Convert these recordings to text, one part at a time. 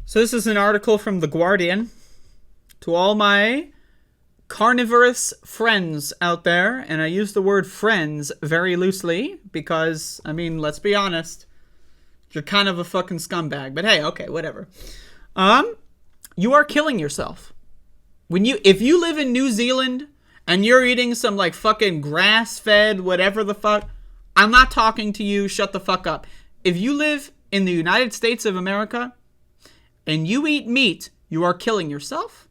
So this is an article from The Guardian. To all my carnivorous friends out there, and I use the word friends very loosely because, I mean, let's be honest, you're kind of a fucking scumbag. But hey, okay, whatever. You are killing yourself. If you live in New Zealand and you're eating some like fucking grass-fed whatever the fuck, I'm not talking to you. Shut the fuck up. If you live in the United States of America and you eat meat, you are killing yourself.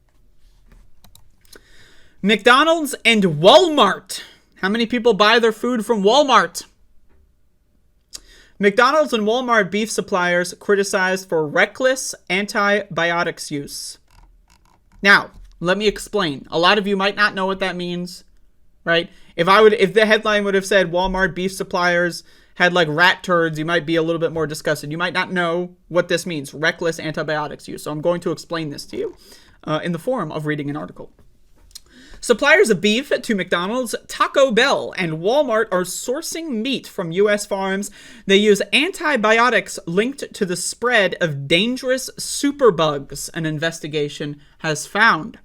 McDonald's and Walmart. How many people buy their food from Walmart? McDonald's and Walmart beef suppliers criticized for reckless antibiotics use. Now, let me explain. A lot of you might not know what that means, right? If the headline would have said Walmart beef suppliers had like rat turds, you might be a little bit more disgusted. You might not know what this means, reckless antibiotics use. So I'm going to explain this to you in the form of reading an article. Suppliers of beef to McDonald's, Taco Bell, and Walmart are sourcing meat from U.S. farms. They use antibiotics linked to the spread of dangerous superbugs, an investigation has found.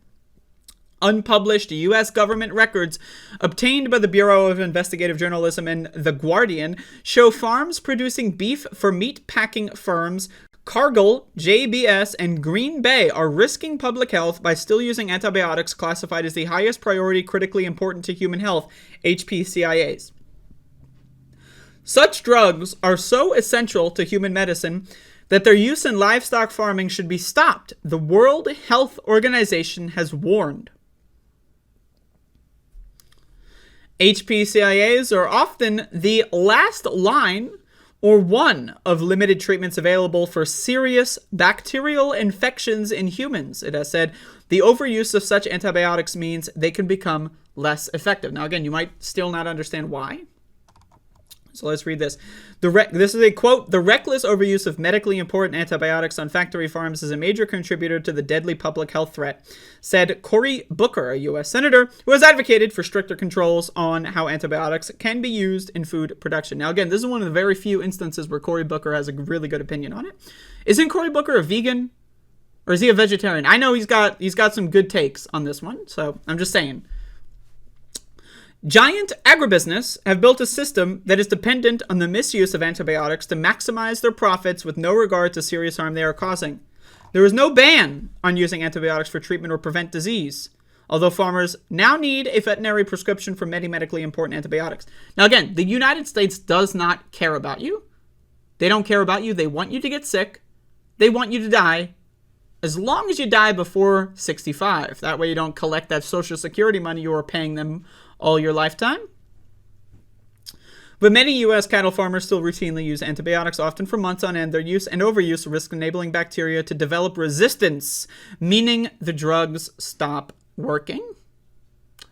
Unpublished U.S. government records obtained by the Bureau of Investigative Journalism and The Guardian show farms producing beef for meat packing firms Cargill, JBS, and Green Bay are risking public health by still using antibiotics classified as the highest priority critically important to human health, HPCIAs. Such drugs are so essential to human medicine that their use in livestock farming should be stopped, the World Health Organization has warned. HPCIAs are often the last line or one of limited treatments available for serious bacterial infections in humans, it has said. The overuse of such antibiotics means they can become less effective. Now, again, you might still not understand why. So let's read this. This is a quote. The reckless overuse of medically important antibiotics on factory farms is a major contributor to the deadly public health threat, said Cory Booker, a U.S. senator who has advocated for stricter controls on how antibiotics can be used in food production. Now, again, this is one of the very few instances where Cory Booker has a really good opinion on it. Isn't Cory Booker a vegan? Or is he a vegetarian? I know he's got some good takes on this one, so I'm just saying. Giant agribusiness have built a system that is dependent on the misuse of antibiotics to maximize their profits with no regard to serious harm they are causing. There is no ban on using antibiotics for treatment or prevent disease, although farmers now need a veterinary prescription for many medically important antibiotics. Now again, the United States does not care about you. They don't care about you. They want you to get sick. They want you to die. As long as you die before 65. That way you don't collect that Social Security money you are paying them all your lifetime. But many U.S. cattle farmers still routinely use antibiotics, often for months on end. Their use and overuse risk enabling bacteria to develop resistance, meaning the drugs stop working.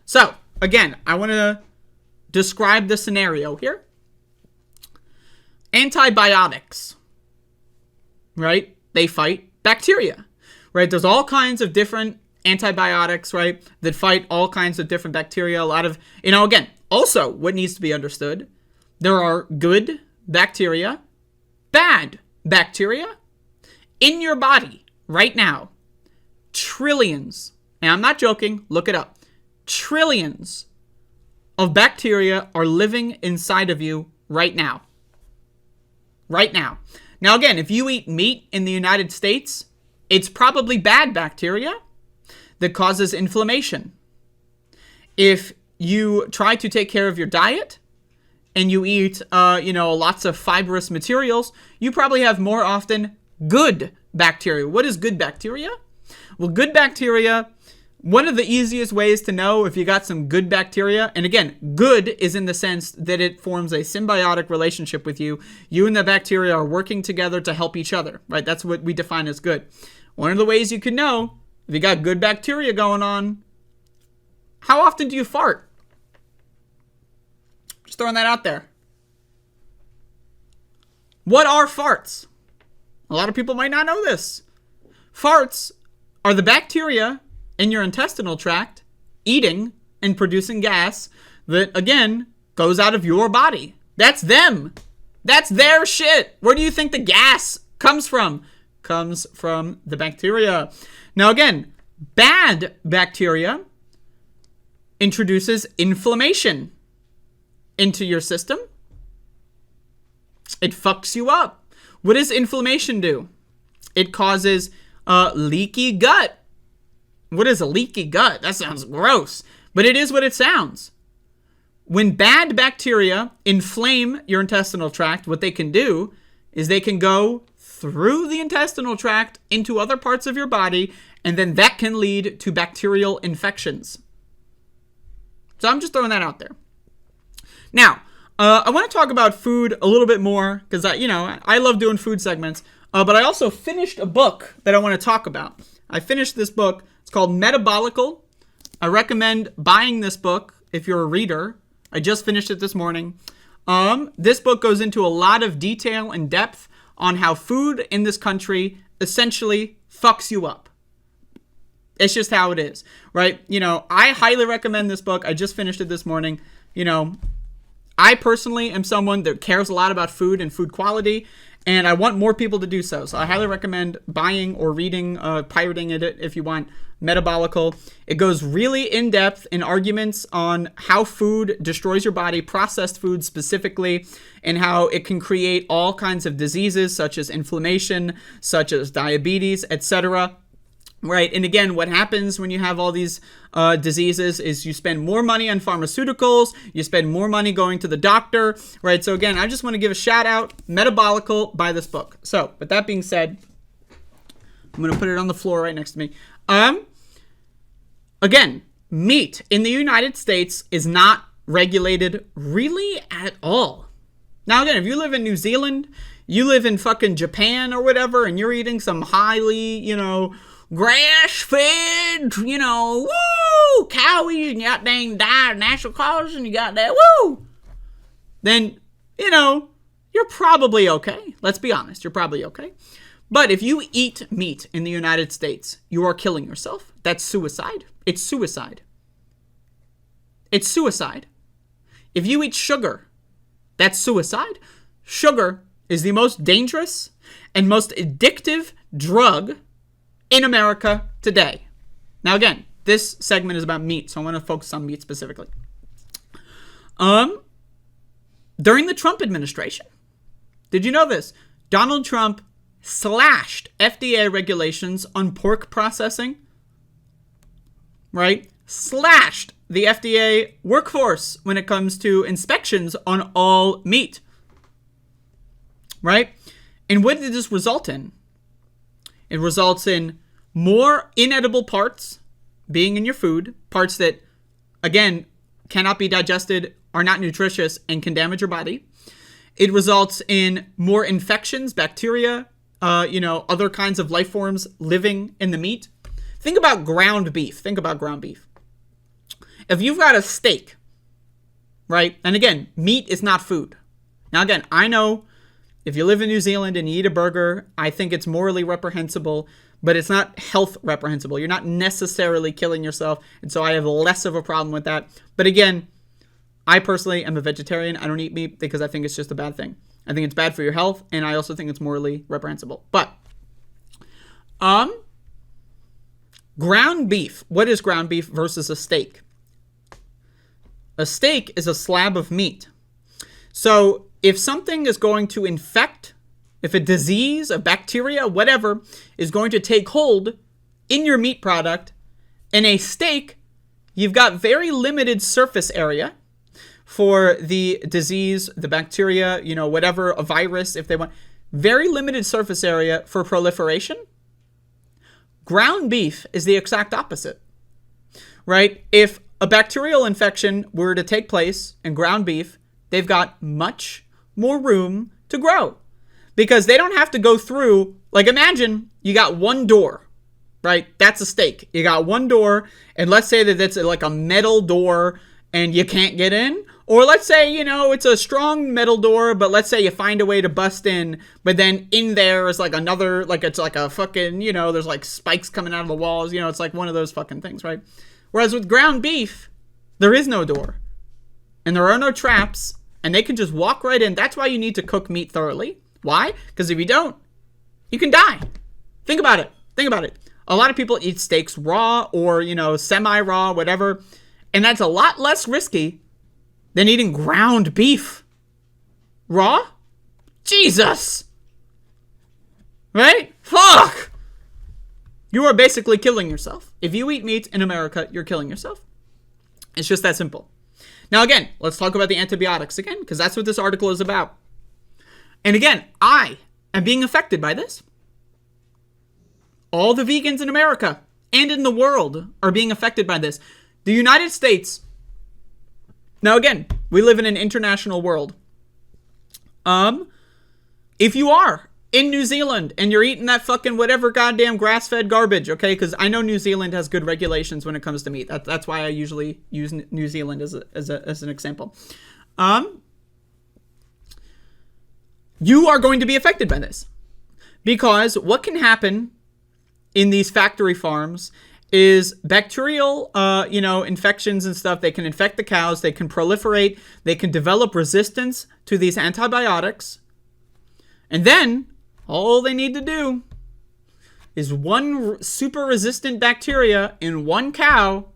So, again, I want to describe the scenario here. Antibiotics, right? They fight bacteria, right? There's all kinds of different antibiotics, right, that fight all kinds of different bacteria. A lot of, again, also what needs to be understood, there are good bacteria, bad bacteria in your body right now. Trillions, and I'm not joking, look it up. Trillions of bacteria are living inside of you right now. Right now. Now, again, if you eat meat in the United States, it's probably bad bacteria that causes inflammation. If you try to take care of your diet and you eat, lots of fibrous materials, you probably have more often good bacteria. What is good bacteria? Well, good bacteria, one of the easiest ways to know if you got some good bacteria, and again, good is in the sense that it forms a symbiotic relationship with you. You and the bacteria are working together to help each other, right? That's what we define as good. One of the ways you can know if you got good bacteria going on, how often do you fart? Just throwing that out there. What are farts? A lot of people might not know this. Farts are the bacteria in your intestinal tract eating and producing gas that, again, goes out of your body. That's them. That's their shit. Where do you think the gas comes from? comes from the bacteria. Now again, bad bacteria introduces inflammation into your system. It fucks you up. What does inflammation do? It causes leaky gut. What is a leaky gut? That sounds gross, but it is what it sounds. When bad bacteria inflame your intestinal tract, what they can do is they can go through the intestinal tract into other parts of your body, and then that can lead to bacterial infections. So I'm just throwing that out there. Now, I want to talk about food a little bit more because I love doing food segments. But I also finished a book that I want to talk about. I finished this book. It's called Metabolical. I recommend buying this book if you're a reader. I just finished it this morning. This book goes into a lot of detail and depth on how food in this country essentially fucks you up. It's just how it is, right? I highly recommend this book. I just finished it this morning. I personally am someone that cares a lot about food and food quality, and I want more people to do so. So I highly recommend buying or reading, pirating it if you want, Metabolical. It goes really in depth in arguments on how food destroys your body, processed food specifically, and how it can create all kinds of diseases such as inflammation, such as diabetes, etc. Right, and again, what happens when you have all these diseases is you spend more money on pharmaceuticals, you spend more money going to the doctor, right? So again, I just want to give a shout out, Metabolical, buy this book. So, with that being said, I'm going to put it on the floor right next to me. Again, meat in the United States is not regulated really at all. Now again, if you live in New Zealand, you live in fucking Japan or whatever, and you're eating some highly, grass-fed, woo, cowies, and you got dang natural causes, and you got that, woo, then, you're probably okay. Let's be honest, you're probably okay. But if you eat meat in the United States, you are killing yourself. That's suicide. It's suicide. It's suicide. If you eat sugar, that's suicide. Sugar is the most dangerous and most addictive drug in America today. Now again, this segment is about meat, so I want to focus on meat specifically. During the Trump administration, did you know this? Donald Trump slashed FDA regulations on pork processing, right? Slashed the FDA workforce when it comes to inspections on all meat, right? And what did this result in? It results in more inedible parts being in your food, parts that, again, cannot be digested, are not nutritious, and can damage your body. It results in more infections, bacteria, other kinds of life forms living in the meat. Think about ground beef. If you've got a steak, right? And again, meat is not food. Now again, I know if you live in New Zealand and you eat a burger, I think it's morally reprehensible, but it's not health reprehensible. You're not necessarily killing yourself, and so I have less of a problem with that. But again, I personally am a vegetarian. I don't eat meat because I think it's just a bad thing. I think it's bad for your health, and I also think it's morally reprehensible. But, ground beef. What is ground beef versus a steak? A steak is a slab of meat. So, if something is going to infect, if a disease, a bacteria, whatever, is going to take hold in your meat product, in a steak, you've got very limited surface area for the disease, the bacteria, whatever, a virus, if they want. Very limited surface area for proliferation. Ground beef is the exact opposite, right? If a bacterial infection were to take place in ground beef, they've got much more room to grow because they don't have to go through, like imagine you got one door, right? That's a steak. You got one door, and let's say that it's like a metal door and you can't get in. Or let's say, it's a strong metal door, but let's say you find a way to bust in, but then in there is like another, like it's like a fucking, there's like spikes coming out of the walls, it's like one of those fucking things, right? Whereas with ground beef, there is no door, and there are no traps, and they can just walk right in. That's why you need to cook meat thoroughly. Why? Because if you don't, you can die. Think about it. Think about it. A lot of people eat steaks raw or, semi-raw, whatever. And that's a lot less risky than eating ground beef. Raw? Jesus! Right? Fuck! You are basically killing yourself. If you eat meat in America, you're killing yourself. It's just that simple. Now again, let's talk about the antibiotics again, because that's what this article is about. And again, I am being affected by this. All the vegans in America and in the world are being affected by this. The United States. Now again, we live in an international world. If you are in New Zealand and you're eating that fucking whatever goddamn grass-fed garbage, okay? Because I know New Zealand has good regulations when it comes to meat. That's why I usually use New Zealand as an example. You are going to be affected by this. Because what can happen in these factory farms is bacterial, infections and stuff. They can infect the cows. They can proliferate. They can develop resistance to these antibiotics. And then all they need to do is one super resistant bacteria in one cow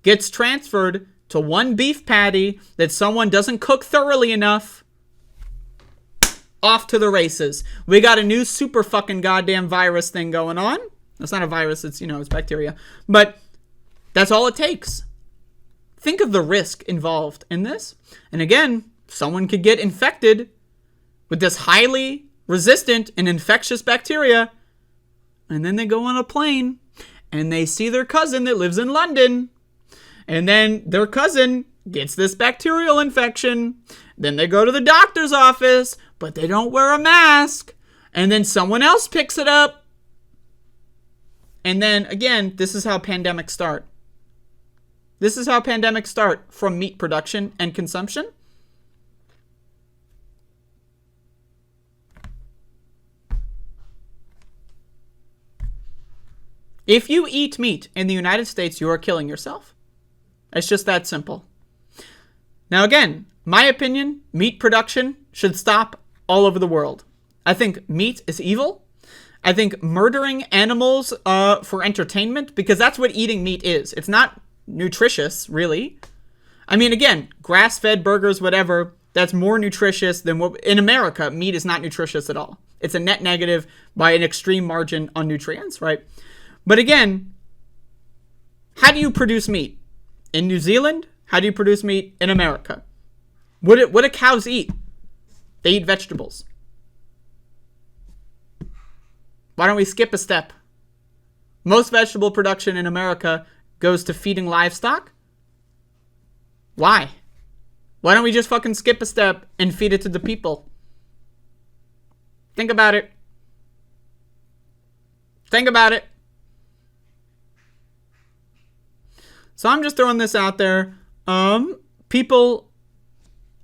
gets transferred to one beef patty that someone doesn't cook thoroughly enough. Off to the races. We got a new super fucking goddamn virus thing going on. It's not a virus, it's bacteria. But that's all it takes. Think of the risk involved in this. And again, someone could get infected with this highly resistant and infectious bacteria. And then they go on a plane and they see their cousin that lives in London. And then their cousin gets this bacterial infection. Then they go to the doctor's office, but they don't wear a mask. And then someone else picks it up. And then, again, this is how pandemics start. This is how pandemics start from meat production and consumption. If you eat meat in the United States, you are killing yourself. It's just that simple. Now, again, my opinion, meat production should stop all over the world. I think meat is evil. I think murdering animals for entertainment, because that's what eating meat is. It's not nutritious, really. I mean, again, grass-fed burgers, whatever, that's more nutritious than what... In America, meat is not nutritious at all. It's a net negative by an extreme margin on nutrients, right? But again, how do you produce meat? In New Zealand, how do you produce meat in America? What do cows eat? They eat vegetables. Why don't we skip a step? Most vegetable production in America goes to feeding livestock. Why? Why don't we just fucking skip a step and feed it to the people? Think about it. Think about it. So I'm just throwing this out there. People...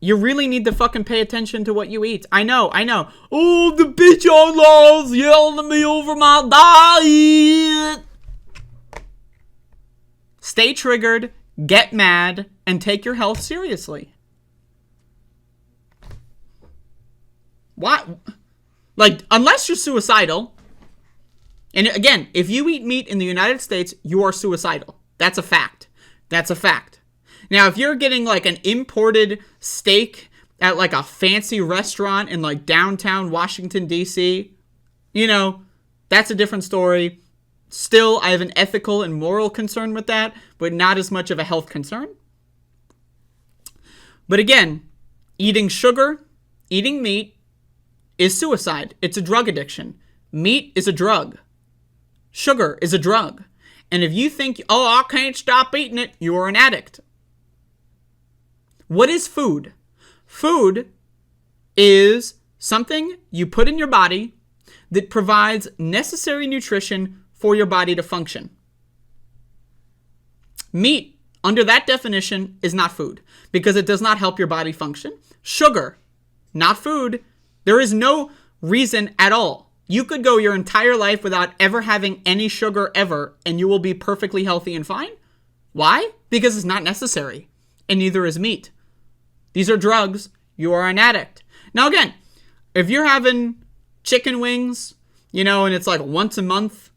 You really need to fucking pay attention to what you eat. I know. Oh, the bitch outlaws yelling at me over my diet. Stay triggered, get mad, and take your health seriously. What? Like, unless you're suicidal. And again, if you eat meat in the United States, you are suicidal. That's a fact. That's a fact. Now, if you're getting like an imported steak at like a fancy restaurant in like downtown Washington, D.C., that's a different story. Still, I have an ethical and moral concern with that, but not as much of a health concern. But again, eating sugar, eating meat is suicide. It's a drug addiction. Meat is a drug. Sugar is a drug. And if you think, oh, I can't stop eating it, you are an addict. What is food? Food is something you put in your body that provides necessary nutrition for your body to function. Meat, under that definition, is not food because it does not help your body function. Sugar, not food. There is no reason at all. You could go your entire life without ever having any sugar ever, and you will be perfectly healthy and fine. Why? Because it's not necessary, and neither is meat. These are drugs. You are an addict. Now again, if you're having chicken wings, and it's like once a month.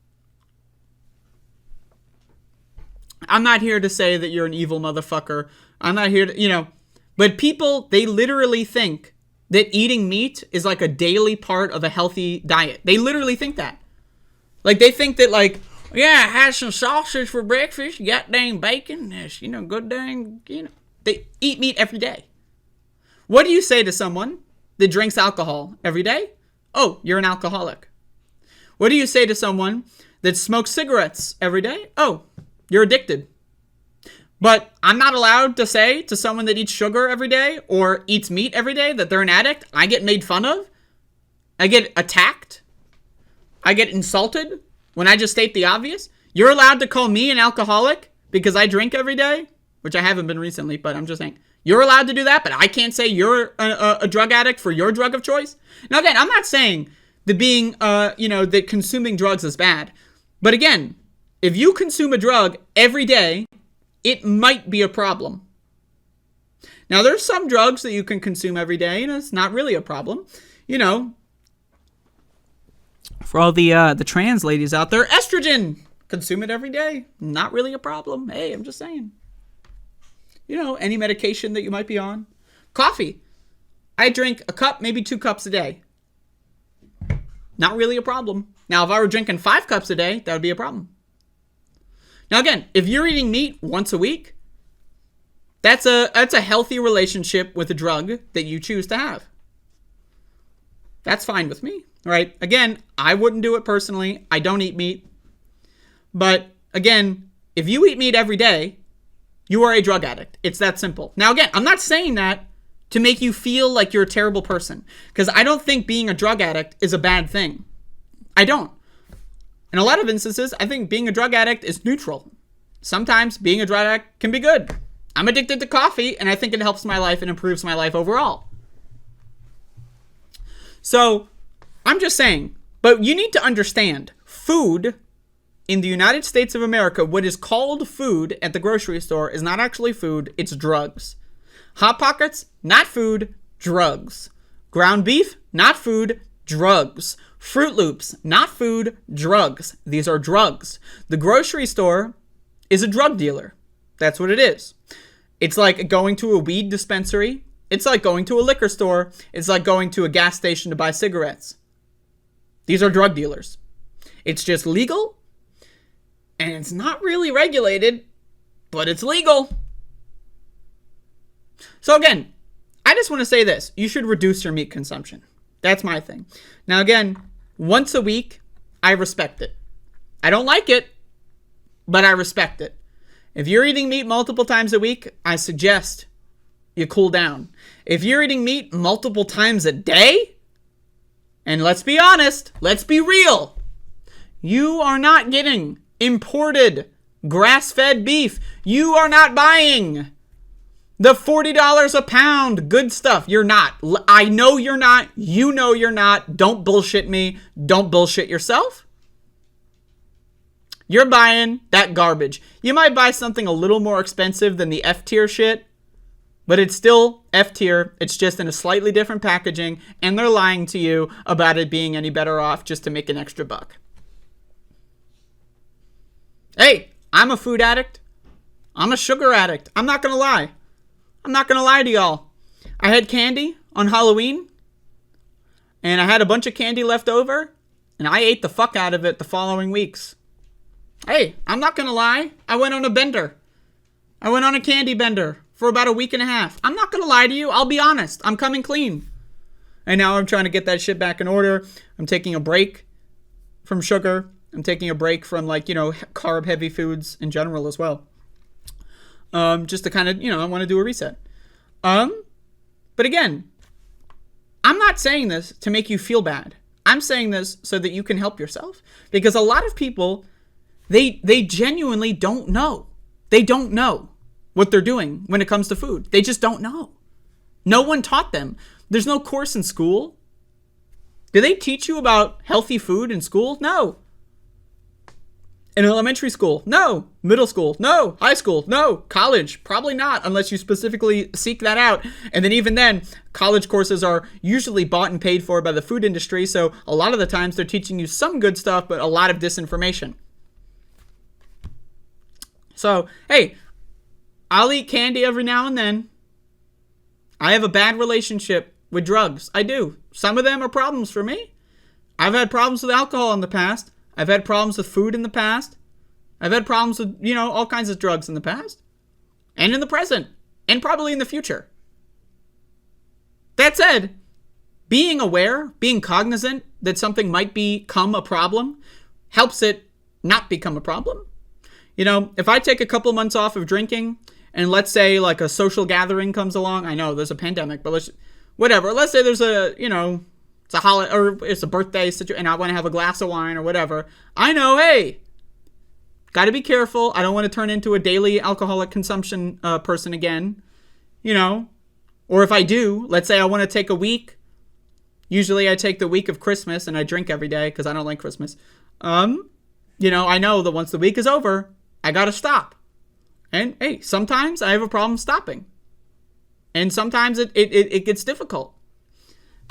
I'm not here to say that you're an evil motherfucker. I'm not here to, but people, they literally think that eating meat is like a daily part of a healthy diet. They literally think that. Like, they think that, like, yeah, I had some sausage for breakfast, got dang bacon, that's, good dang, They eat meat every day. What do you say to someone that drinks alcohol every day? Oh, you're an alcoholic. What do you say to someone that smokes cigarettes every day? Oh, you're addicted. But I'm not allowed to say to someone that eats sugar every day or eats meat every day that they're an addict. I get made fun of. I get attacked. I get insulted when I just state the obvious. You're allowed to call me an alcoholic because I drink every day, which I haven't been recently, but I'm just saying. You're allowed to do that, but I can't say you're a drug addict for your drug of choice. Now, again, I'm not saying that being, that consuming drugs is bad. But again, if you consume a drug every day, it might be a problem. Now, there's some drugs that you can consume every day, and it's not really a problem. For all the trans ladies out there, estrogen, consume it every day. Not really a problem. Hey, I'm just saying. Any medication that you might be on. Coffee. I drink a cup, maybe 2 cups a day. Not really a problem. Now, if I were drinking 5 cups a day, that would be a problem. Now, again, if you're eating meat once a week, that's a healthy relationship with a drug that you choose to have. That's fine with me, right? Again, I wouldn't do it personally. I don't eat meat. But again, if you eat meat every day, you are a drug addict. It's that simple. Now, again, I'm not saying that to make you feel like you're a terrible person, because I don't think being a drug addict is a bad thing. I don't. In a lot of instances, I think being a drug addict is neutral. Sometimes being a drug addict can be good. I'm addicted to coffee, and I think it helps my life and improves my life overall. So, I'm just saying, but you need to understand, food in the United States of America, what is called food at the grocery store is not actually food, it's drugs. Hot Pockets, not food, drugs. Ground beef, not food, drugs. Fruit Loops, not food, drugs. These are drugs. The grocery store is a drug dealer. That's what it is. It's like going to a weed dispensary. It's like going to a liquor store. It's like going to a gas station to buy cigarettes. These are drug dealers. It's just legal, and it's not really regulated, but it's legal. So again, I just want to say this. You should reduce your meat consumption. That's my thing. Now again, once a week, I respect it. I don't like it, but I respect it. If you're eating meat multiple times a week, I suggest you cool down. If you're eating meat multiple times a day, and let's be honest, let's be real, you are not getting imported grass-fed beef. You are not buying the $40 a pound good stuff. You're not. I know you're not. You know you're not. Don't bullshit me. Don't bullshit yourself. You're buying that garbage. You might buy something a little more expensive than the F-tier shit, but it's still F-tier. It's just in a slightly different packaging, and they're lying to you about it being any better off just to make an extra buck. Hey, I'm a food addict. I'm a sugar addict. I'm not going to lie. I'm not going to lie to y'all. I had candy on Halloween, and I had a bunch of candy left over, and I ate the fuck out of it the following weeks. Hey, I'm not going to lie. I went on a bender. I went on a candy bender for about a week and a half. I'm not going to lie to you. I'll be honest. I'm coming clean. And now I'm trying to get that shit back in order. I'm taking a break from sugar. I'm taking a break from, carb-heavy foods in general as well. Just to kind of, I want to do a reset. But again, I'm not saying this to make you feel bad. I'm saying this so that you can help yourself. Because a lot of people, they genuinely don't know. They don't know what they're doing when it comes to food. They just don't know. No one taught them. There's no course in school. Do they teach you about healthy food in school? No. In elementary school, no. Middle school, no. High school, no. College, probably not, unless you specifically seek that out. And then even then, college courses are usually bought and paid for by the food industry, so a lot of the times they're teaching you some good stuff, but a lot of disinformation. So, hey, I'll eat candy every now and then. I have a bad relationship with drugs. I do. Some of them are problems for me. I've had problems with alcohol in the past. I've had problems with food in the past. I've had problems with, all kinds of drugs in the past. And in the present. And probably in the future. That said, being aware, being cognizant that something might become a problem helps it not become a problem. If I take a couple months off of drinking, and let's say like a social gathering comes along, I know there's a pandemic, but let's say there's it's a holiday or it's a birthday situation and I want to have a glass of wine or whatever. I know, hey, got to be careful. I don't want to turn into a daily alcoholic consumption person again, or if I do, let's say I want to take a week. Usually I take the week of Christmas and I drink every day because I don't like Christmas. I know that once the week is over, I got to stop. And hey, sometimes I have a problem stopping. And sometimes it gets difficult.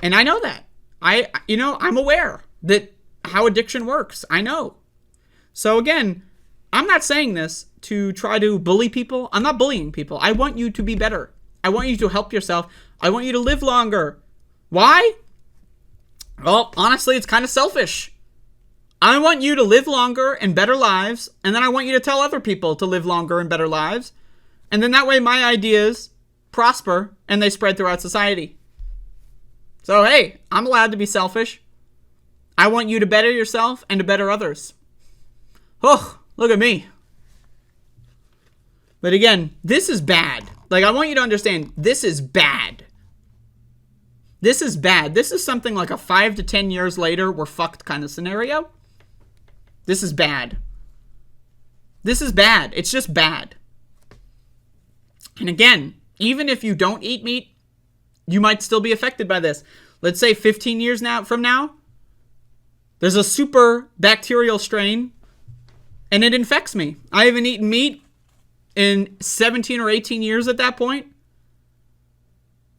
And I know that. I'm aware that how addiction works. I know. So again, I'm not saying this to try to bully people. I'm not bullying people. I want you to be better. I want you to help yourself. I want you to live longer. Why? Well, honestly, it's kind of selfish. I want you to live longer and better lives, and then I want you to tell other people to live longer and better lives. And then that way my ideas prosper and they spread throughout society. So, hey, I'm allowed to be selfish. I want you to better yourself and to better others. Oh, look at me. But again, this is bad. Like, I want you to understand, this is bad. This is bad. This is something like a 5 to 10 years later, we're fucked kind of scenario. This is bad. This is bad. It's just bad. And again, even if you don't eat meat, you might still be affected by this. Let's say 15 years from now, there's a super bacterial strain and it infects me. I haven't eaten meat in 17 or 18 years at that point.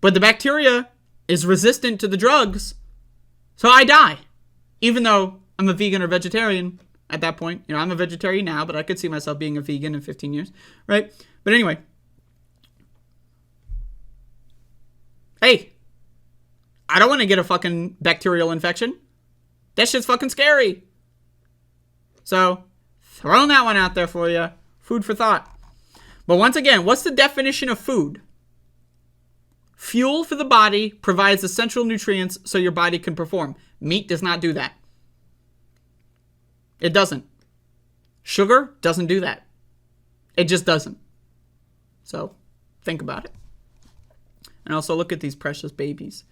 But the bacteria is resistant to the drugs. So I die. Even though I'm a vegan or vegetarian at that point. I'm a vegetarian now, but I could see myself being a vegan in 15 years. Right? But anyway. Hey, I don't want to get a fucking bacterial infection. That shit's fucking scary. So, throwing that one out there for you. Food for thought. But once again, what's the definition of food? Fuel for the body provides essential nutrients so your body can perform. Meat does not do that. It doesn't. Sugar doesn't do that. It just doesn't. So, think about it. And also look at these precious babies.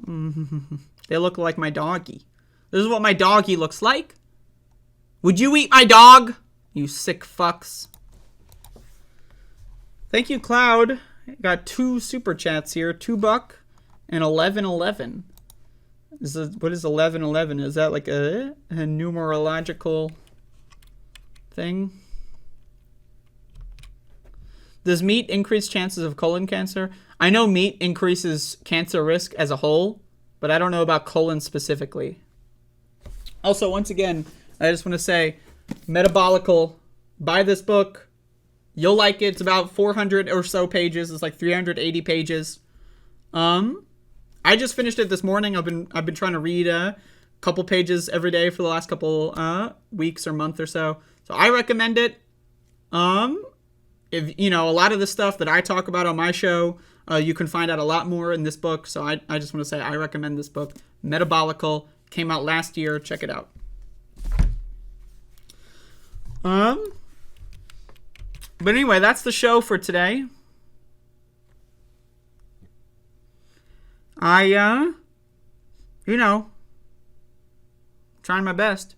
They look like my doggy. This is what my doggy looks like. Would you eat my dog? You sick fucks. Thank you, Cloud. Got 2 super chats here. $2 and 1111. What is 1111? Is that like a numerological thing? Does meat increase chances of colon cancer? I know meat increases cancer risk as a whole, but I don't know about colon specifically. Also, once again, I just want to say, Metabolical, buy this book. You'll like it. It's about 400 or so pages. It's like 380 pages. I just finished it this morning. I've been trying to read a couple pages every day for the last couple weeks or month or so. So I recommend it. If a lot of the stuff that I talk about on my show, you can find out a lot more in this book. So I just want to say I recommend this book. Metabolical, came out last year. Check it out. But anyway, that's the show for today. Trying my best.